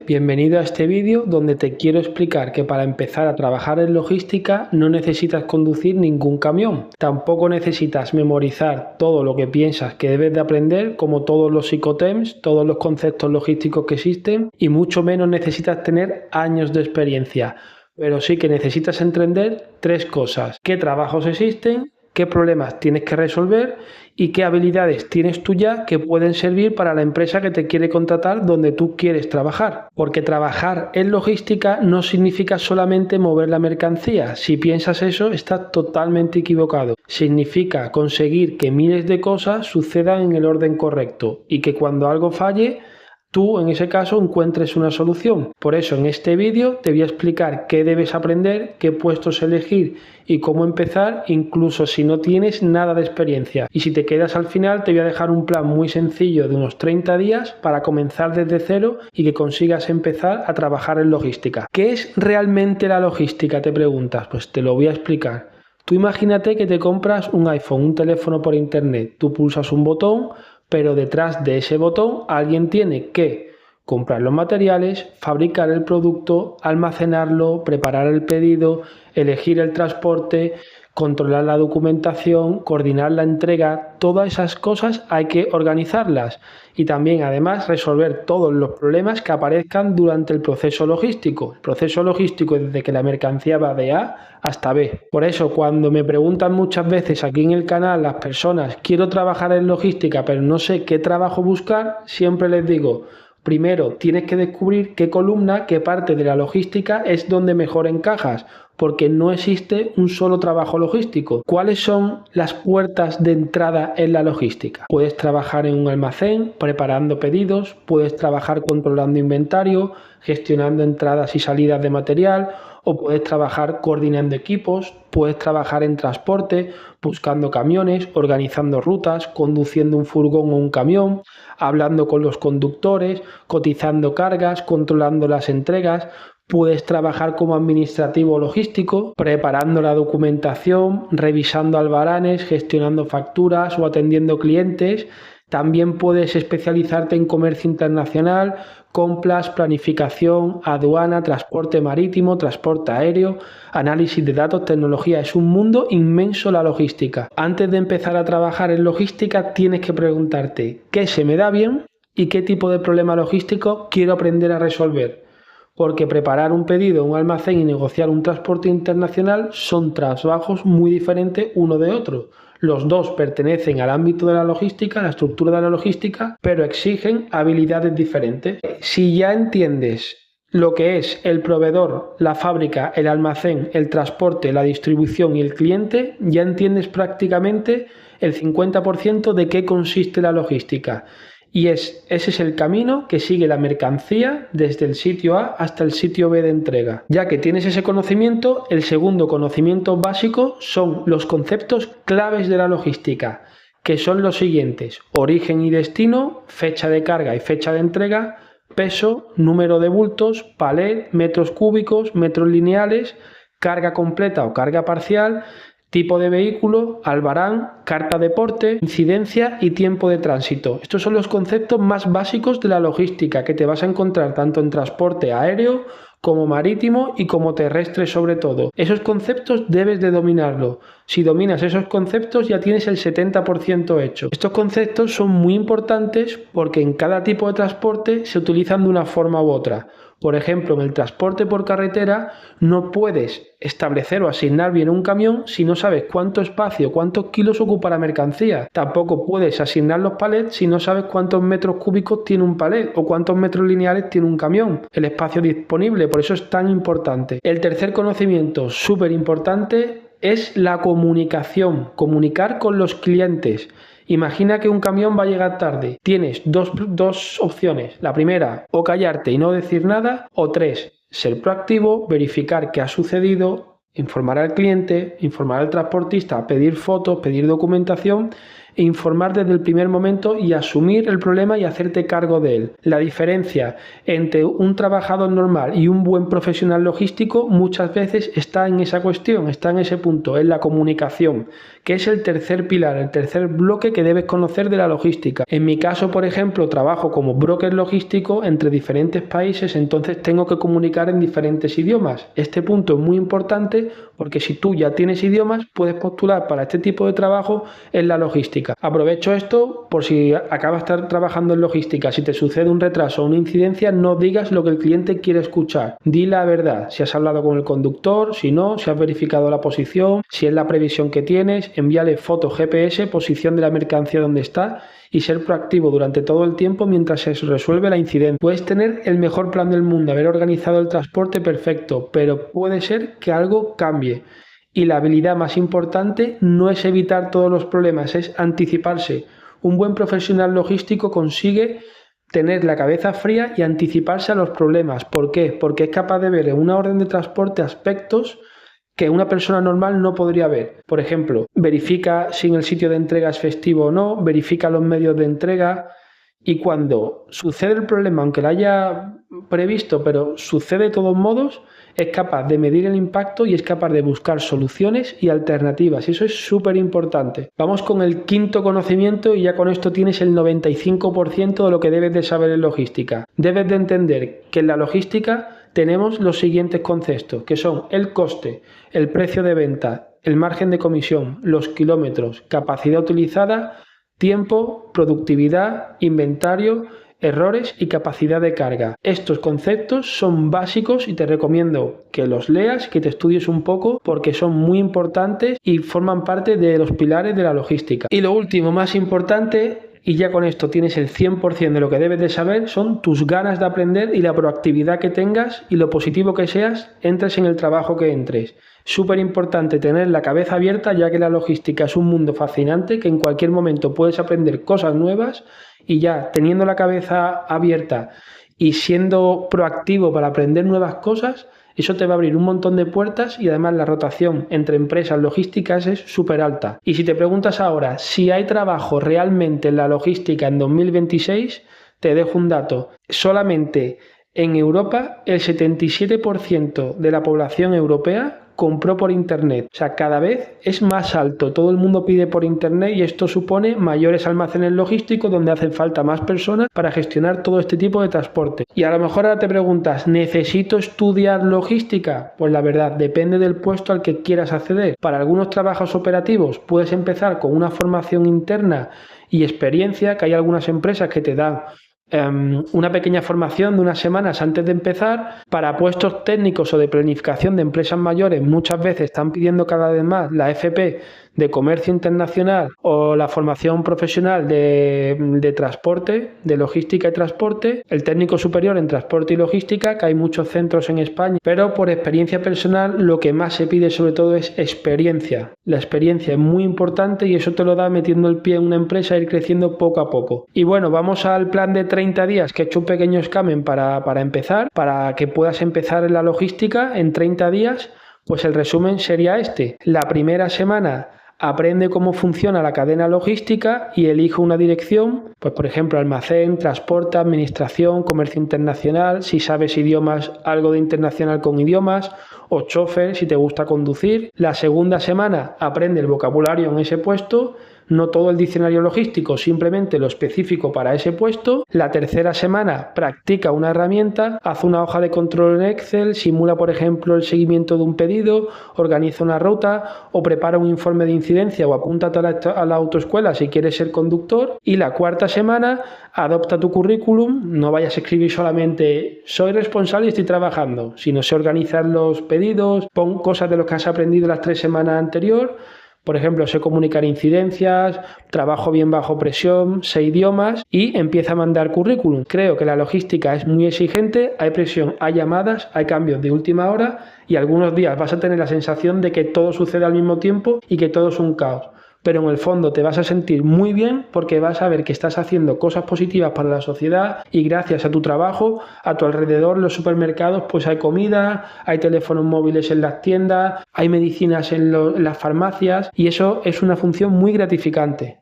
Bienvenido a este vídeo donde te quiero explicar que para empezar a trabajar en logística no necesitas conducir ningún camión. Tampoco necesitas memorizar todo lo que piensas que debes de aprender, como todos los psicotems, todos los conceptos logísticos que existen, y mucho menos necesitas tener años de experiencia. Pero sí que necesitas entender tres cosas: qué trabajos existen, qué problemas tienes que resolver y qué habilidades tienes tú ya que pueden servir para la empresa que te quiere contratar donde tú quieres trabajar. Porque trabajar en logística no significa solamente mover la mercancía. Si piensas eso, estás totalmente equivocado. Significa conseguir que miles de cosas sucedan en el orden correcto y que cuando algo falle, tú en ese caso encuentres una solución. Por eso en este vídeo te voy a explicar qué debes aprender, qué puestos elegir y cómo empezar, incluso si no tienes nada de experiencia. Y si te quedas al final te voy a dejar un plan muy sencillo de unos 30 días para comenzar desde cero y que consigas empezar a trabajar en logística. ¿Qué es realmente la logística?, te preguntas. Pues te lo voy a explicar. Tú imagínate que te compras un iPhone, un teléfono por internet. Tú pulsas un botón, pero detrás de ese botón alguien tiene que comprar los materiales, fabricar el producto, almacenarlo, preparar el pedido, elegir el transporte, controlar la documentación, coordinar la entrega. Todas esas cosas hay que organizarlas y también además resolver todos los problemas que aparezcan durante el proceso logístico. El proceso logístico es desde que la mercancía va de A hasta B. Por eso cuando me preguntan muchas veces aquí en el canal las personas: quiero trabajar en logística pero no sé qué trabajo buscar, siempre les digo: primero tienes que descubrir qué columna, qué parte de la logística es donde mejor encajas, porque no existe un solo trabajo logístico. ¿Cuáles son las puertas de entrada en la logística? Puedes trabajar en un almacén preparando pedidos, puedes trabajar controlando inventario, gestionando entradas y salidas de material, o puedes trabajar coordinando equipos, puedes trabajar en transporte, buscando camiones, organizando rutas, conduciendo un furgón o un camión, hablando con los conductores, cotizando cargas, controlando las entregas. Puedes trabajar como administrativo logístico, preparando la documentación, revisando albaranes, gestionando facturas o atendiendo clientes. También puedes especializarte en comercio internacional, compras, planificación, aduana, transporte marítimo, transporte aéreo, análisis de datos, tecnología. Es un mundo inmenso la logística. Antes de empezar a trabajar en logística tienes que preguntarte qué se me da bien y qué tipo de problema logístico quiero aprender a resolver. Porque preparar un pedido, un almacén y negociar un transporte internacional son trabajos muy diferentes uno de otro. Los dos pertenecen al ámbito de la logística, a la estructura de la logística, pero exigen habilidades diferentes. Si ya entiendes lo que es el proveedor, la fábrica, el almacén, el transporte, la distribución y el cliente, ya entiendes prácticamente el 50% de qué consiste la logística. Y ese es el camino que sigue la mercancía desde el sitio A hasta el sitio B de entrega. Ya que tienes ese conocimiento, el segundo conocimiento básico son los conceptos claves de la logística, que son los siguientes: origen y destino, fecha de carga y fecha de entrega, peso, número de bultos, palet, metros cúbicos, metros lineales, carga completa o carga parcial, tipo de vehículo, albarán, carta de porte, incidencia y tiempo de tránsito. Estos son los conceptos más básicos de la logística que te vas a encontrar tanto en transporte aéreo como marítimo y como terrestre sobre todo. Esos conceptos debes de dominarlo. Si dominas esos conceptos ya tienes el 70% hecho. Estos conceptos son muy importantes porque en cada tipo de transporte se utilizan de una forma u otra. Por ejemplo, en el transporte por carretera no puedes establecer o asignar bien un camión si no sabes cuánto espacio, cuántos kilos ocupa la mercancía. Tampoco puedes asignar los palets si no sabes cuántos metros cúbicos tiene un palet o cuántos metros lineales tiene un camión. El espacio disponible, por eso es tan importante. El tercer conocimiento súper importante es la comunicación, comunicar con los clientes. Imagina que un camión va a llegar tarde. Tienes dos opciones. La primera, o callarte y no decir nada, o tres, ser proactivo, verificar qué ha sucedido, informar al cliente, informar al transportista, pedir fotos, pedir documentación informar desde el primer momento y asumir el problema y hacerte cargo de él. La diferencia entre un trabajador normal y un buen profesional logístico muchas veces está en esa cuestión, está en ese punto, en la comunicación, que es el tercer pilar, el tercer bloque que debes conocer de la logística. En mi caso, por ejemplo, trabajo como broker logístico entre diferentes países, entonces tengo que comunicar en diferentes idiomas. Este punto es muy importante porque si tú ya tienes idiomas, puedes postular para este tipo de trabajo en la logística. Aprovecho esto por si acabas de estar trabajando en logística, si te sucede un retraso o una incidencia, no digas lo que el cliente quiere escuchar. Di la verdad, si has hablado con el conductor, si no, si has verificado la posición, si es la previsión que tienes, envíale foto GPS, posición de la mercancía donde está y ser proactivo durante todo el tiempo mientras se resuelve la incidencia. Puedes tener el mejor plan del mundo, haber organizado el transporte perfecto, pero puede ser que algo cambie. Y la habilidad más importante no es evitar todos los problemas, es anticiparse. Un buen profesional logístico consigue tener la cabeza fría y anticiparse a los problemas. ¿Por qué? Porque es capaz de ver en una orden de transporte aspectos que una persona normal no podría ver. Por ejemplo, verifica si en el sitio de entrega es festivo o no, verifica los medios de entrega y cuando sucede el problema, aunque lo haya previsto, pero sucede de todos modos, es capaz de medir el impacto y es capaz de buscar soluciones y alternativas. Y eso es súper importante. Vamos con el quinto conocimiento y ya con esto tienes el 95% de lo que debes de saber en logística. Debes de entender que en la logística tenemos los siguientes conceptos, que son el coste, el precio de venta, el margen de comisión, los kilómetros, capacidad utilizada, tiempo, productividad, inventario, errores y capacidad de carga. Estos conceptos son básicos y te recomiendo que los leas, que te estudies un poco porque son muy importantes y forman parte de los pilares de la logística. Y lo último, más importante, y ya con esto tienes el 100% de lo que debes de saber, son tus ganas de aprender y la proactividad que tengas y lo positivo que seas, entres en el trabajo que entres. Súper importante tener la cabeza abierta, ya que la logística es un mundo fascinante que en cualquier momento puedes aprender cosas nuevas y ya teniendo la cabeza abierta y siendo proactivo para aprender nuevas cosas, eso te va a abrir un montón de puertas y además la rotación entre empresas logísticas es súper alta. Y si te preguntas ahora si hay trabajo realmente en la logística en 2026, te dejo un dato. Solamente en Europa el 77% de la población europea compró por internet. O sea, cada vez es más alto. Todo el mundo pide por internet y esto supone mayores almacenes logísticos donde hacen falta más personas para gestionar todo este tipo de transporte. Y a lo mejor ahora te preguntas, ¿necesito estudiar logística? Pues la verdad, depende del puesto al que quieras acceder. Para algunos trabajos operativos puedes empezar con una formación interna y experiencia, que hay algunas empresas que te dan una pequeña formación de unas semanas antes de empezar. Para puestos técnicos o de planificación de empresas mayores muchas veces están pidiendo cada vez más la FP de comercio internacional o la formación profesional de transporte, de logística y transporte, el técnico superior en transporte y logística, que hay muchos centros en España, pero por experiencia personal lo que más se pide sobre todo es experiencia. La experiencia es muy importante y eso te lo da metiendo el pie en una empresa e ir creciendo poco a poco. Y bueno, vamos al plan de 30 días que he hecho un pequeño escamen para empezar, para que puedas empezar en la logística en 30 días. Pues el resumen sería este. La primera semana aprende cómo funciona la cadena logística y elige una dirección, pues por ejemplo almacén, transporte, administración, comercio internacional, si sabes idiomas, algo de internacional con idiomas, o chofer si te gusta conducir. La segunda semana aprende el vocabulario en ese puesto, no todo el diccionario logístico, simplemente lo específico para ese puesto. La tercera semana practica una herramienta, hace una hoja de control en Excel, simula por ejemplo el seguimiento de un pedido, organiza una ruta o prepara un informe de incidencia o apúntate a la autoescuela si quieres ser conductor. Y la cuarta semana adopta tu currículum, no vayas a escribir solamente soy responsable y estoy trabajando, sino sé organizar los pedidos, pon cosas de lo que has aprendido las 3 semanas anteriores. Por ejemplo, sé comunicar incidencias, trabajo bien bajo presión, sé idiomas y empieza a mandar currículum. Creo que la logística es muy exigente, hay presión, hay llamadas, hay cambios de última hora y algunos días vas a tener la sensación de que todo sucede al mismo tiempo y que todo es un caos. Pero en el fondo te vas a sentir muy bien porque vas a ver que estás haciendo cosas positivas para la sociedad y gracias a tu trabajo, a tu alrededor, los supermercados, pues hay comida, hay teléfonos móviles en las tiendas, hay medicinas en las farmacias y eso es una función muy gratificante.